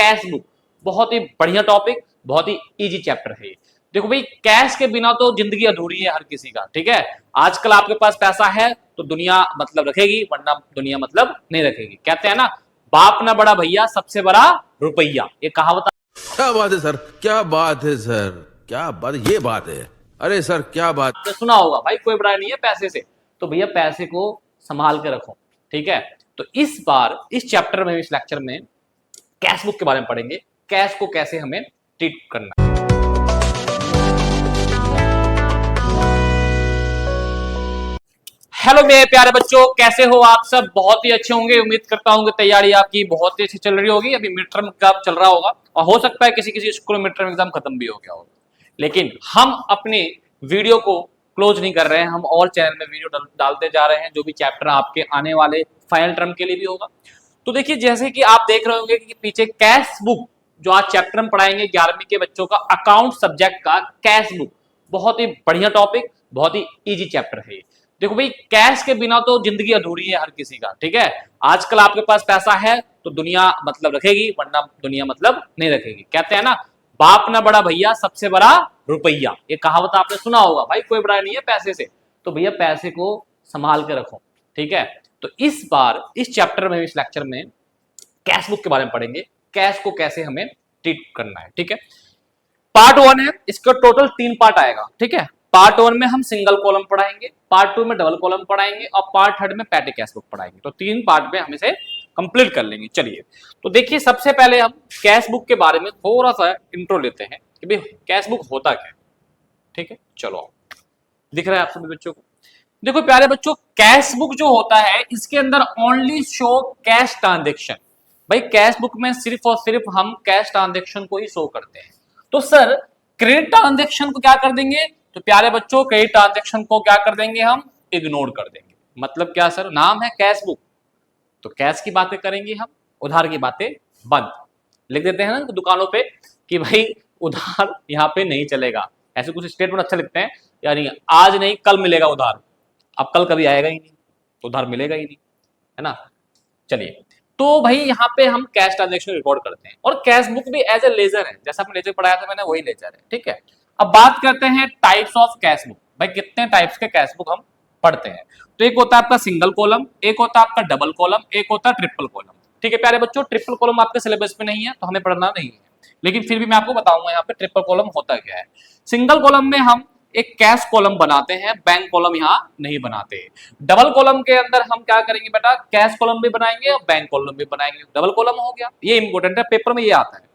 Cash book, बहुत ही बढ़िया topic, बहुत ही इजी चैप्टर है ये। देखो भाई, कैश के बिना तो जिंदगी अधूरी है हर किसी का, ठीक है। आजकल आपके पास पैसा है तो दुनिया मतलब रखेगी, वरना दुनिया मतलब नहीं रखेगी। कहते हैं ना, बाप ना बड़ा भैया, सबसे बड़ा रुपया, ये कहावत क्या बात है सर, क्या बात है सर, क्या बात, ये बात है। अरे सर क्या बात। आपने सुना होगा भाई, कोई बड़ा नहीं है पैसे से, तो भैया पैसे को संभाल के रखो, ठीक है। तो इस बार इस चैप्टर में, इस लेक्चर में कैश बुक के बारे में पढ़ेंगे, कैश को कैसे हमें ट्रीट करना है। हेलो मेरे प्यारे बच्चों, कैसे हो आप सब? बहुत ही अच्छे होंगे, उम्मीद करता हूँ कि तैयारी आपकी बहुत ही अच्छी चल रही होगी। अभी मिड टर्म एग्जाम चल रहा होगा और हो सकता है किसी किसी स्कूल में मिड टर्म एग्जाम खत्म भी हो गया होगा, लेकिन हम अपने वीडियो को क्लोज नहीं कर रहे हैं। हम और चैनल में वीडियो डालते जा रहे हैं, जो भी चैप्टर आपके आने वाले फाइनल टर्म के लिए भी होगा। तो देखिए, जैसे कि आप देख रहे होंगे कि पीछे कैश बुक, जो आज चैप्टर हम पढ़ाएंगे 11वीं के बच्चों का, अकाउंट सब्जेक्ट का कैश बुक, बहुत ही बढ़िया टॉपिक, बहुत ही इजी चैप्टर है ये। देखो भाई, कैश के बिना तो जिंदगी अधूरी है हर किसी का, ठीक है। आजकल आपके पास पैसा है तो दुनिया मतलब रखेगी, वरना दुनिया मतलब नहीं रखेगी। कहते हैं ना, बाप ना बड़ा भैया, सबसे बड़ा रुपया, ये कहावत आपने सुना होगा भाई, कोई बड़ा नहीं है पैसे से, तो भैया पैसे को संभाल के रखो, ठीक है। तो इस बार इस चैप्टर में, इस लेक्चर में कैश बुक के बारे में पढ़ेंगे, कैश को कैसे हमें ट्रीट करना है, ठीक है। पार्ट 1 है, इसका टोटल 3 पार्ट आएगा, ठीक है। पार्ट 1 में हम सिंगल कॉलम पढ़ाएंगे, पार्ट 2 में डबल कॉलम पढ़ाएंगे और पार्ट 3 में पैटी कैश बुक पढ़ाएंगे। तो 3 पार्ट में हम इसे कंप्लीट कर लेंगे। चलिए, तो देखिए, सबसे पहले हम कैश बुक के बारे में थोड़ा सा इंट्रो लेते हैं कि भाई कैश बुक होता क्या है, ठीक है। चलो, दिख रहा है आप सभी बच्चों को? देखो प्यारे बच्चों, कैश बुक जो होता है, इसके अंदर ओनली शो कैश ट्रांजेक्शन। भाई कैश बुक में सिर्फ और सिर्फ हम कैश ट्रांजेक्शन को ही शो करते हैं। तो सर, क्रेडिट ट्रांजेक्शन को क्या कर देंगे? तो प्यारे बच्चों, क्रेडिट ट्रांजेक्शन को क्या कर देंगे? हम इग्नोर कर देंगे। मतलब क्या सर? नाम है कैश बुक, तो कैश की बातें करेंगे हम, उधार की बातें बंद। लिख देते हैं ना दुकानों पे कि भाई उधार यहाँ पे नहीं चलेगा, ऐसे कुछ स्टेटमेंट अच्छा लिखते हैं, यानी आज नहीं कल मिलेगा उधार। अब कल कभी आएगा ही नहीं, तो उधार मिलेगा ही नहीं, है ना। चलिए, तो भाई यहाँ पे हम कैश ट्रांजेक्शन रिकॉर्ड करते हैं, और कैश बुक भी एज ए लेजर है, जैसा आपने लेजर पढ़ाया था मैंने, वही लेजर है, ठीक है। अब बात करते हैं टाइप्स ऑफ कैश बुक। भाई कितने टाइप्स के कैश बुक हम पढ़ते हैं? तो एक होता है आपका सिंगल कॉलम, एक होता है आपका डबल कॉलम, एक होता है ट्रिपल कॉलम, ठीक है प्यारे बच्चों। ट्रिपल कॉलम आपके सिलेबस में नहीं है तो हमें पढ़ना नहीं है, लेकिन फिर भी मैं आपको बताऊंगा यहाँ पे ट्रिपल कॉलम होता क्या है। सिंगल कॉलम में हम एक कैश कॉलम बनाते हैं, बैंक कॉलम यहाँ नहीं बनाते। डबल कॉलम के अंदर हम क्या करेंगे बेटा? कैश कॉलम भी बनाएंगे और बैंक कॉलम भी बनाएंगे। डबल कॉलम हो गया, ये इंपॉर्टेंट है, पेपर में ये आता है।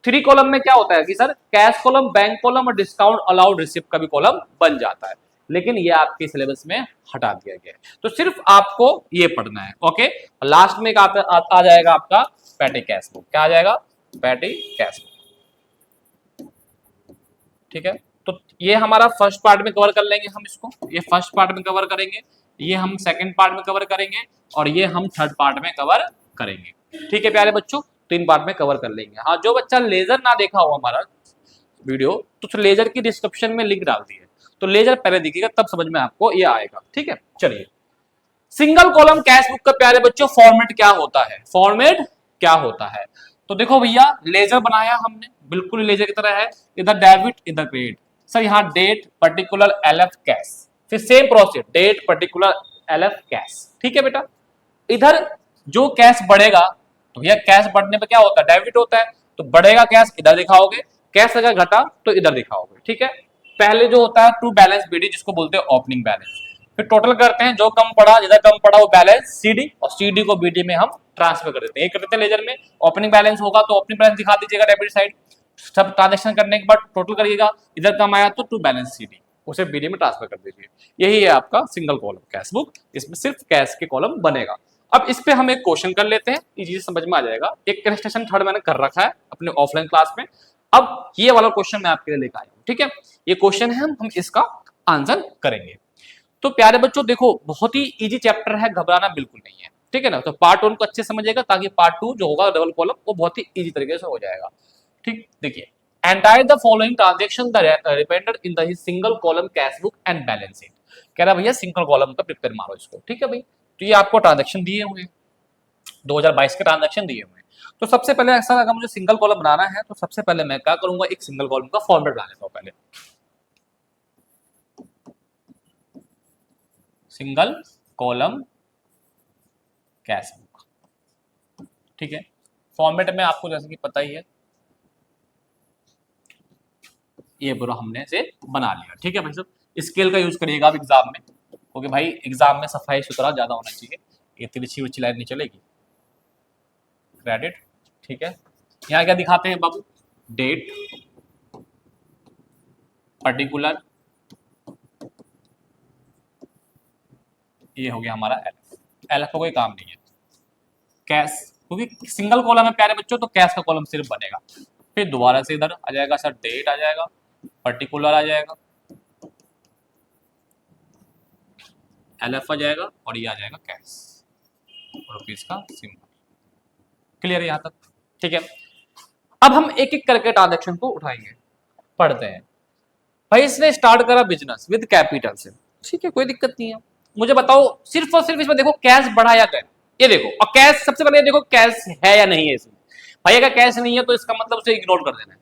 3 कॉलम में क्या होता है कि sir, cash column, bank column और डिस्काउंट अलाउड रिसिप्ट का भी कॉलम बन जाता है, लेकिन ये आपके सिलेबस में हटा दिया गया है। तो सिर्फ आपको ये पढ़ना है, ओके। लास्ट में आ जाएगा आपका पैटी कैश बुक। क्या आ जाएगा? पैटी कैश बुक, ठीक है। तो ये हमारा फर्स्ट पार्ट में कवर कर लेंगे हम इसको, ये फर्स्ट पार्ट में कवर करेंगे, ये हम सेकंड पार्ट में कवर करेंगे, और ये हम थर्ड पार्ट में कवर करेंगे, ठीक है प्यारे बच्चों। 3 पार्ट में कवर कर लेंगे। हाँ, जो बच्चा लेजर ना देखा हो हमारा वीडियो, तो लेजर की डिस्क्रिप्शन में लिंक डाल दी है, तो लेजर पहले देखिएगा, तब समझ में आपको ये आएगा, ठीक है। चलिए, सिंगल कॉलम कैश बुक का प्यारे बच्चों फॉर्मेट क्या होता है? फॉर्मेट क्या होता है? तो देखो भैया, लेजर बनाया हमने, बिल्कुल लेजर की तरह है, इधर डेबिट इधर क्रेडिट। सर यहाँ डेट पर्टिकुलर एलएफ कैश, फिर same process, date particular LF cash, ठीक है बेटा। इधर जो कैश बढ़ेगा, तो भैया कैश बढ़ने पे क्या होता है? डेबिट होता है, तो बढ़ेगा कैश इधर दिखाओगे, कैश अगर घटा तो इधर दिखाओगे, ठीक है। पहले जो होता है टू बैलेंस बीडी, जिसको बोलते हैं ओपनिंग बैलेंस, फिर टोटल करते हैं, जो कम पड़ा, जिधर कम पड़ा वो बैलेंस सीडी, और सीडी को बीडी में हम ट्रांसफर कर देते हैं। एक करते हैं लेजर में, ओपनिंग बैलेंस होगा तो ओपनिंग बैलेंस दिखा दीजिएगा डेबिट साइड, सब ट्रांजेक्शन करने के बाद टोटल करिएगा, इधर कम आया तो टू बैलेंस सीडी, उसे बीडी में ट्रांसफर कर दीजिए। यही है आपका सिंगल कॉलम कैश बुक, इसमें सिर्फ कैश के कॉलम बनेगा। अब इस पे हम एक क्वेश्चन कर लेते हैं, इजी समझ में आ जाएगा। एक क्वेश्चन थर्ड मैंने कर रखा है अपने ऑफलाइन क्लास में, अब ये वाला क्वेश्चन मैं आपके लिए लेकर आया हूं, ठीक है। ये क्वेश्चन है, हम इसका आंसर करेंगे। तो प्यारे बच्चों देखो, बहुत ही इजी चैप्टर है, घबराना बिल्कुल नहीं है, ठीक है ना। तो पार्ट 1 को अच्छे समझिएगा, ताकि पार्ट 2 जो होगा डबल कॉलम, वो बहुत ही इजी तरीके से हो जाएगा, ठीक। देखिए, entire the following transaction the respondent in the single column cash book and balance sheet. कह रहा भैया सिंगल कॉलम का प्रिपेयर मारो इसको, ठीक है भाई। तो ये आपको ट्रांजेक्शन दिए हुए हैं, 2022 के ट्रांजेक्शन दिए हुए हैं। तो सबसे पहले ऐसा अगर मुझे सिंगल कॉलम बनाना है तो सबसे पहले मैं क्या करूंगा, एक सिंगल कॉलम का फॉर्मेट बना लेता हूं पहले। सिंगल कॉलम कैसे होगा, ठीक है। फॉर्मेट में आपको जैसे कि पता ही है, ये पूरा हमने से बना लिया, ठीक है भाई साहब। स्केल का यूज करिएगा आप एग्जाम में, क्योंकि भाई एग्जाम में सफाई सुथरा ज्यादा होना चाहिए, ये तिरछी उर्छी लाइन नहीं चलेगी। क्रेडिट, ठीक है। यहाँ क्या दिखाते हैं बाबू, डेट, पर्टिकुलर, ये हो गया हमारा एलएफ। एलएफ का कोई काम नहीं है। कैश, क्योंकि सिंगल कॉलम है प्यारे बच्चों, तो कैश का कॉलम सिर्फ बनेगा। फिर दोबारा से इधर आ जाएगा सर, डेट आ जाएगा, पर्टिकुलर आ जाएगा, एलएफ आ जाएगा, और ये आ जाएगा कैश, रुपीज का सिंबल। क्लियर है यहाँ तक, ठीक है। अब हम एक एक करके ट्रांजेक्शन को उठाएंगे, पढ़ते हैं। भाई इसने स्टार्ट करा बिजनेस विद कैपिटल से, ठीक है, कोई दिक्कत नहीं है। मुझे बताओ सिर्फ और सिर्फ इसमें देखो कैश बढ़ा या गया, ये देखो। और कैश सबसे पहले देखो कैश है या नहीं है इसमें। भाई अगर कैश नहीं है तो इसका मतलब उसे इग्नोर कर देना है।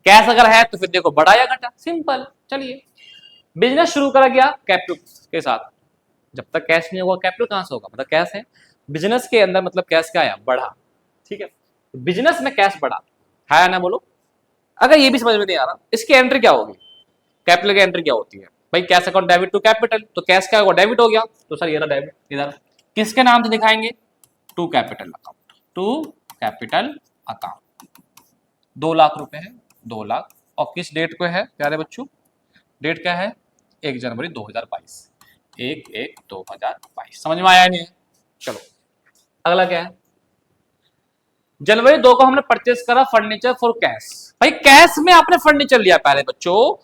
कैश अगर है तो फिर देखो बढ़ा या घटा, सिंपल। चलिए, बिजनेस शुरू करा गया कैपिटल के साथ। जब तक कैश नहीं होगा कैपिटल कहां से होगा, मतलब कैश है बिजनेस के अंदर, मतलब कैश क्या आया, बढ़ा, ठीक है। बिजनेस में कैश बढ़ा है या ना, बोलो। अगर ये भी समझ में नहीं आ रहा, इसकी एंट्री क्या होगी, कैपिटल की एंट्री क्या होती है भाई, cash account debit to capital, तो कैश क्या होगा, डेबिट हो गया, तो सर ये रहा डेबिट। इधर किसके नाम से दिखाएंगे, to capital account, to capital account. 2 lakh रुपए है, 2 लाख, और किस डेट को है प्यारे बच्चों, डेट क्या है, 1 जनवरी 2022, 1/1/2022। समझ में आया नहीं? चलो अगला क्या है, जनवरी 2 को हमने परचेस करा फर्नीचर फॉर कैश। भाई कैश में आपने फर्नीचर लिया प्यारे बच्चों,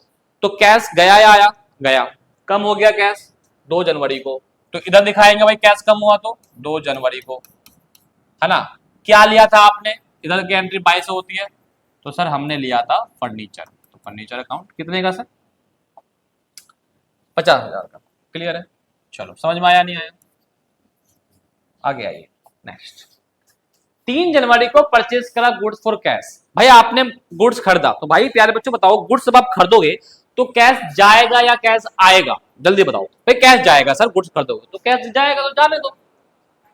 तो कैश गया या आया, गया, कम हो गया कैश 2 जनवरी को, तो इधर दिखाएंगे भाई कैश कम हुआ तो 2 जनवरी को, है ना। क्या लिया था आपने, इधर की एंट्री 22 होती है, तो सर हमने लिया था फर्नीचर, तो फर्नीचर अकाउंट कितने का सर, 50,000 का। क्लियर है, चलो समझ में आया नहीं आया, आगे आइए नेक्स्ट। 3 जनवरी को परचेज करा गुड्स फॉर कैश। भाई आपने गुड्स खरीदा, तो भाई प्यारे बच्चों बताओ गुड्स जब आप खरीदोगे तो कैश जाएगा या कैश आएगा, जल्दी बताओ। भाई कैश जाएगा सर, गुड्स खरीदोगे तो कैश जाएगा, तो जाने दो।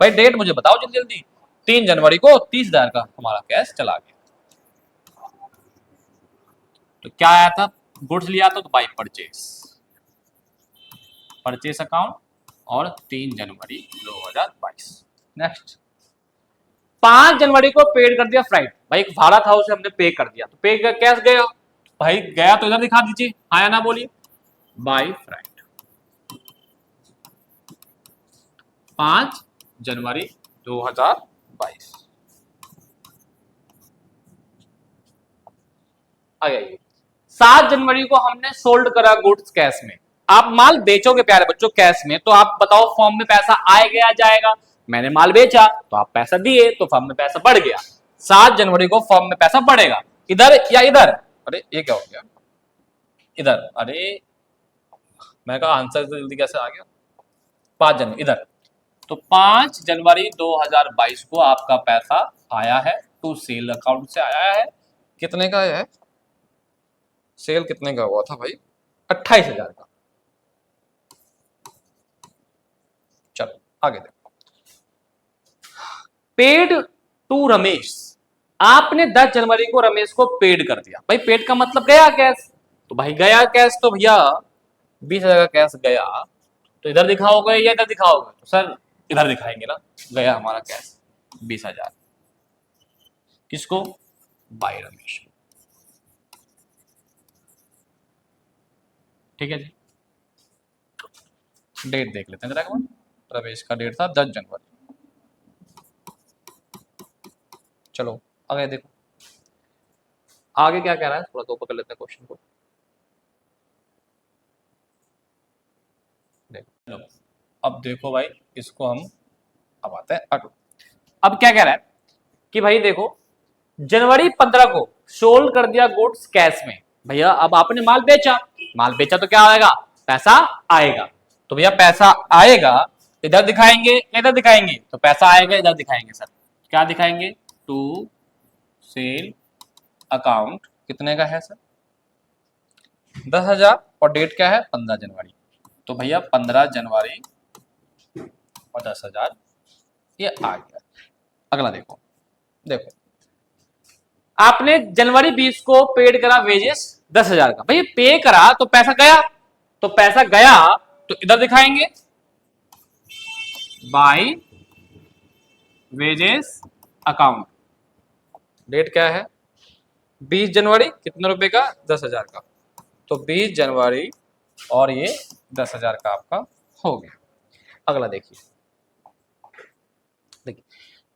भाई डेट मुझे बताओ जल्दी जल्दी। 3 जनवरी को 30,000 का हमारा कैश चला गया, तो क्या आया था, गुड्स लिया था, तो बाई परचेज, परचेज अकाउंट, और 3 जनवरी 2022। नेक्स्ट, 5 जनवरी को पेड कर दिया फ्लाइट। भाई एक भाड़ा था उसे हमने पे कर दिया, तो पे कैश गया, भाई गया तो इधर दिखा दीजिए, हाँ या ना बोलिए, बाय फ्लाइट। 5 जनवरी 2022। आगे 7 जनवरी को हमने सोल्ड करा गुड्स कैश में। आप माल बेचोगे प्यारे बच्चों कैश में, तो आप बताओ फॉर्म में पैसा आएगा या जाएगा। मैंने माल बेचा तो आप पैसा दिए, तो फॉर्म में पैसा बढ़ गया। 7 जनवरी को फॉर्म में पैसा बढ़ेगा, इधर या इधर, अरे ये क्या हो गया, इधर, अरे मैं कहा आंसर तो जल्दी कैसे आ गया, 5 जनवरी इधर, तो 5 जनवरी 2022 को आपका पैसा आया है, टू सेल अकाउंट से आया है। कितने का है, सेल कितने का हुआ था भाई, 28,000 का। चलो आगे देखो, पेड टू रमेश। आपने 10 जनवरी को रमेश को पेड कर दिया। भाई पेड का मतलब गया कैश, तो भाई गया कैश, तो भैया 20,000 का कैश गया, तो इधर दिखाओगे या इधर दिखाओगे, तो सर इधर दिखाएंगे ना, गया हमारा कैश 20,000, किसको, बाय रमेश। ठीक है जी, डेट देख लेते हैं जरा, रमेश का डेट था 10 जनवरी। चलो आगे देखो, आगे क्या कह रहा है, थोड़ा तो पकड़ लेते हैं क्वेश्चन को। देखो अब देखो भाई, इसको हम अब आते हैं अटू। अब क्या कह रहा है कि भाई देखो, जनवरी 15 को सोल्ड कर दिया गुड्स कैश में। भैया अब आपने माल बेचा, माल बेचा तो क्या आएगा, पैसा आएगा, तो भैया पैसा आएगा, इधर दिखाएंगे इधर दिखाएंगे, तो पैसा आएगा इधर दिखाएंगे। सर क्या दिखाएंगे, टू सेल अकाउंट कितने का है सर? 10,000 और डेट क्या है? 15 जनवरी। तो भैया 15 जनवरी और 10,000 ये आ गया। अगला देखो, देखो आपने जनवरी 20 को पेड करा वेजेस 10,000 का। भैया पे करा तो पैसा गया, तो पैसा गया तो इधर दिखाएंगे बाय वेजेस अकाउंट। डेट क्या है? 20 जनवरी। कितने रुपए का? 10,000 का। तो 20 जनवरी और ये 10,000 का आपका हो गया। अगला देखिए, देखिए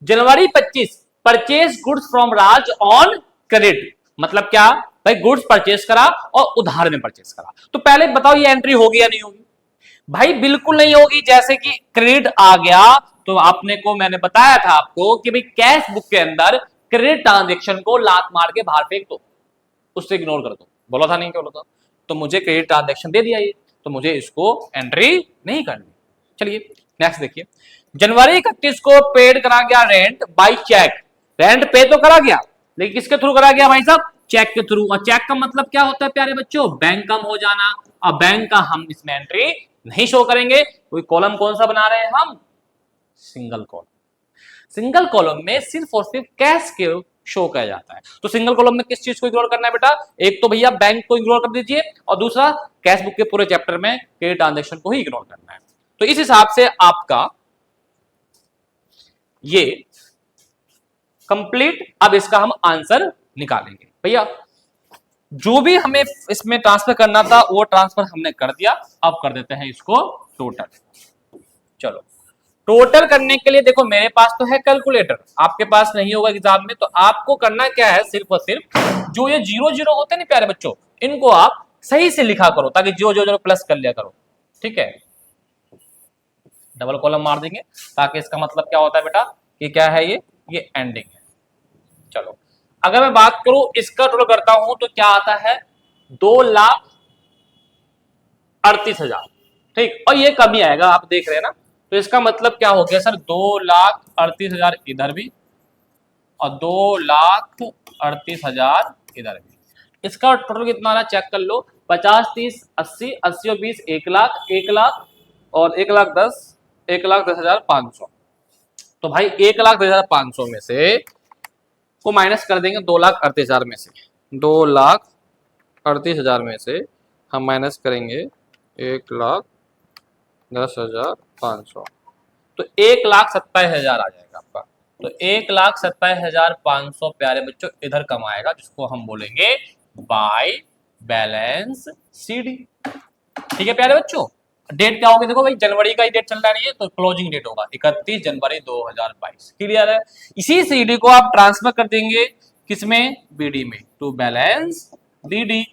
जनवरी 25 purchase goods from Raj on credit. मतलब क्या भाई? गुड्स परचेज करा और उधार में परचेज करा। तो पहले बताओ ये एंट्री होगी या नहीं होगी? भाई बिल्कुल नहीं होगी। जैसे कि क्रेडिट आ गया तो आपने को मैंने बताया था आपको कि भाई कैश बुक के अंदर क्रेडिट ट्रांजेक्शन को लात मार के बाहर फेंक दो, उससे इग्नोर कर दो। बोला था नहीं? क्या बोला था? तो मुझे क्रेडिट ट्रांजेक्शन दे दिया ये, तो मुझे इसको एंट्री नहीं करनी। चलिए नेक्स्ट देखिए, जनवरी 31 को पेड करा गया रेंट बाय चेक। रेंट पे तो करा गया, लेकिन किसके थ्रू करा गया भाई साहब? चेक के थ्रू। और चेक का मतलब क्या होता है प्यारे बच्चों? बैंक कम हो जाना। और बैंक का हम इसमें एंट्री नहीं शो करेंगे। कोई कॉलम कौन सा बना रहे हैं हम? Single column. सिंगल कॉलम में सिर्फ और सिर्फ कैश के शो किया जाता है। तो सिंगल कॉलम में किस चीज को इग्नोर करना है बेटा? एक तो भैया बैंक को इग्नोर कर दीजिए, और दूसरा कैश बुक के पूरे चैप्टर में क्रेडिट ट्रांजेक्शन को ही इग्नोर करना है। तो इस हिसाब से आपका ये कंप्लीट। अब इसका हम आंसर निकालेंगे। भैया जो भी हमें इसमें ट्रांसफर करना था वो ट्रांसफर हमने कर दिया। अब कर देते हैं इसको टोटल। चलो टोटल करने के लिए देखो मेरे पास तो है कैलकुलेटर, आपके पास नहीं होगा एग्जाम में। तो आपको करना क्या है? सिर्फ और सिर्फ जो ये 0 होते हैं ना प्यारे बच्चों, इनको आप सही से लिखा करो ताकि 0 प्लस कर लिया करो। ठीक है, डबल कॉलम मार देंगे ताकि इसका मतलब क्या होता है बेटा कि क्या है ये एंडिंग है। चलो अगर मैं बात करूं इसका टोटल करता हूं तो क्या आता है? 2,38,000। ठीक, और ये कम ही आएगा, आप देख रहे हैं ना। तो इसका मतलब क्या हो गया सर? 2,38,000 इधर भी और 2,38,000 इधर भी। इसका टोटल कितना आ रहा है चेक कर लो। 50, 30, 80, 80 और 20 1 लाख, 1 लाख और 1,10,000, 1,10,500। तो भाई 1,10,500 में से को माइनस कर देंगे 2,38,000 में से। 2,38,000 में से हम माइनस करेंगे 1,10,500, तो 1,27,000 आ जाएगा आपका। तो 1,27,500 प्यारे बच्चों इधर कम आएगा, जिसको हम बोलेंगे बाय बैलेंस सीडी। ठीक है प्यारे बच्चों, डेट क्या होगी? देखो भाई जनवरी का ही डेट चल रहा है, तो क्लोजिंग डेट होगा 31 जनवरी 2022। क्लियर है? इसी सीडी को आप ट्रांसफर कर देंगे किसमें? बीडी में, to balance DD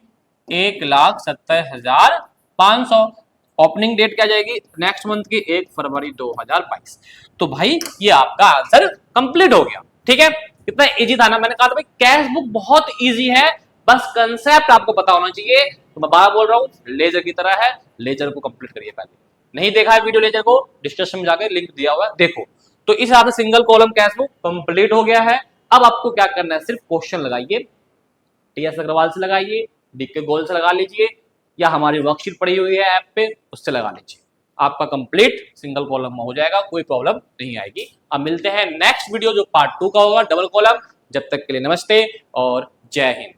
1,70,500। Opening date क्या जाएगी? नेक्स्ट मंथ की 1 फरवरी 2022। तो भाई ये आपका आंसर कंप्लीट हो गया। ठीक है, कितना इजी था ना। मैंने कहा था भाई कैश बुक बहुत इजी है, बस कंसेप्ट आपको पता होना चाहिए। तो मैं बार बोल रहा हूं लेजर की तरह है, लेजर को कंप्लीट करिए। पहले नहीं देखा है वीडियो लेजर को, डिस्क्रिप्शन में जाकर लिंक दिया हुआ है, देखो। तो इस हिसाब से single column cash book complete हो गया है। अब आपको क्या करना है? सिर्फ क्वेश्चन लगाइए, टीएस अग्रवाल से लगाइए, डीके गोल से लगा लीजिए, या हमारी वर्कशीट पड़ी हुई है ऐप पे उससे लगा लीजिए। आपका कंप्लीट सिंगल कॉलम में हो जाएगा, कोई प्रॉब्लम नहीं आएगी। अब मिलते हैं नेक्स्ट वीडियो जो पार्ट 2 का होगा, डबल कॉलम। जब तक के लिए नमस्ते और जय हिंद।